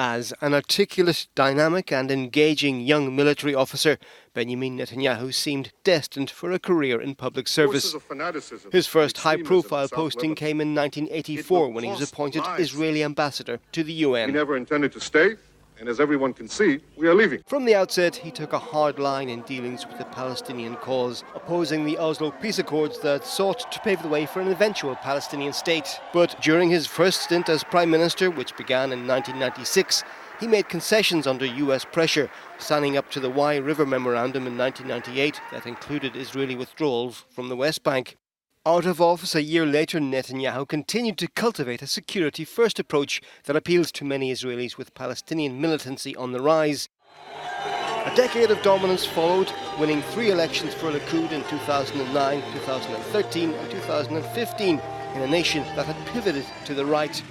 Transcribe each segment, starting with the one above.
As an articulate, dynamic and engaging young military officer, Benjamin Netanyahu seemed destined for a career in public service. His first high-profile posting came in 1984 when he was appointed Israeli ambassador to the UN. We never intended to stay, and as everyone can see, we are leaving. From the outset, he took a hard line in dealings with the Palestinian cause, opposing the Oslo peace accords that sought to pave the way for an eventual Palestinian state. But during his first stint as Prime Minister, which began in 1996, he made concessions under US pressure, signing up to the Wye River Memorandum in 1998 that included Israeli withdrawals from the West Bank. Out of office a year later, Netanyahu continued to cultivate a security-first approach that appeals to many Israelis with Palestinian militancy on the rise. A decade of dominance followed, winning 3 elections for Likud in 2009, 2013 and 2015 in a nation that had pivoted to the right.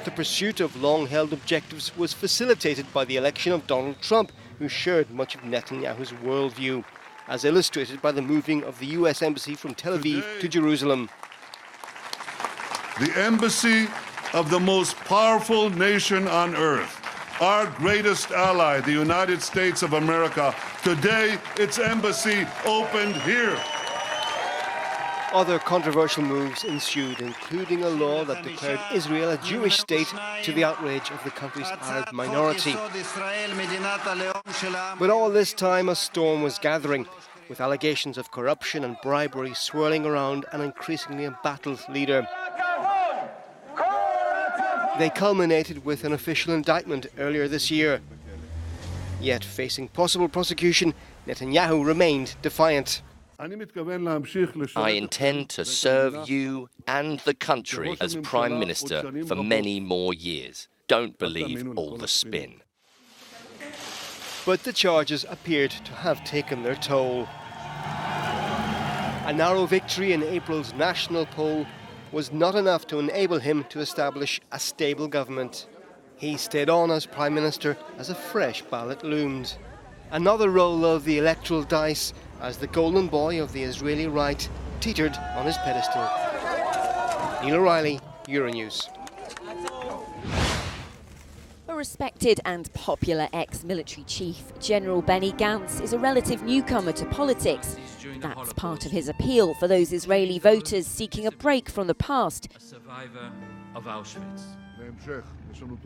The pursuit of long-held objectives was facilitated by the election of Donald Trump, who shared much of Netanyahu's worldview, as illustrated by the moving of the US Embassy from Tel Aviv to Jerusalem. The embassy of the most powerful nation on earth, our greatest ally, the United States of America. Today, its embassy opened here. Other controversial moves ensued, including a law that declared Israel a Jewish state, to the outrage of the country's Arab minority. But all this time a storm was gathering, with allegations of corruption and bribery swirling around an increasingly embattled leader. They culminated with an official indictment earlier this year. Yet, facing possible prosecution, Netanyahu remained defiant. I intend to serve you and the country as Prime Minister for many more years. Don't believe all the spin. But the charges appeared to have taken their toll. A narrow victory in April's national poll was not enough to enable him to establish a stable government. He stayed on as Prime Minister as a fresh ballot loomed. Another roll of the electoral dice as the golden boy of the Israeli right teetered on his pedestal. Neil O'Reilly, Euronews. A respected and popular ex-military chief, General Benny Gantz, is a relative newcomer to politics. That's part of his appeal for those Israeli voters seeking a break from the past. A survivor of Auschwitz.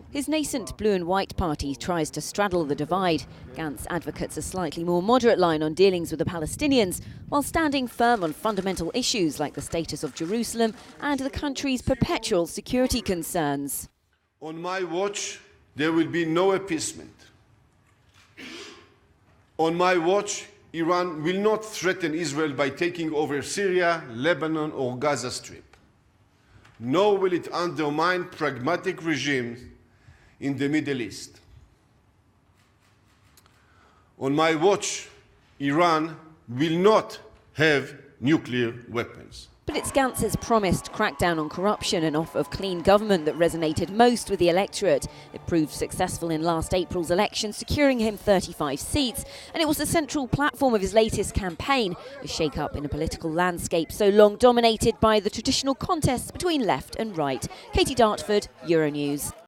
His nascent Blue and White party tries to straddle the divide. Gantz advocates a slightly more moderate line on dealings with the Palestinians, while standing firm on fundamental issues like the status of Jerusalem and the country's perpetual security concerns. On my watch, there will be no appeasement. On my watch, Iran will not threaten Israel by taking over Syria, Lebanon or Gaza Strip. Nor will it undermine pragmatic regimes in the Middle East. On my watch, Iran will not have nuclear weapons. But it's Gantz's promised crackdown on corruption and offer of clean government that resonated most with the electorate. It proved successful in last April's election, securing him 35 seats. And it was the central platform of his latest campaign, a shake-up in a political landscape so long dominated by the traditional contests between left and right. Katie Dartford, Euronews.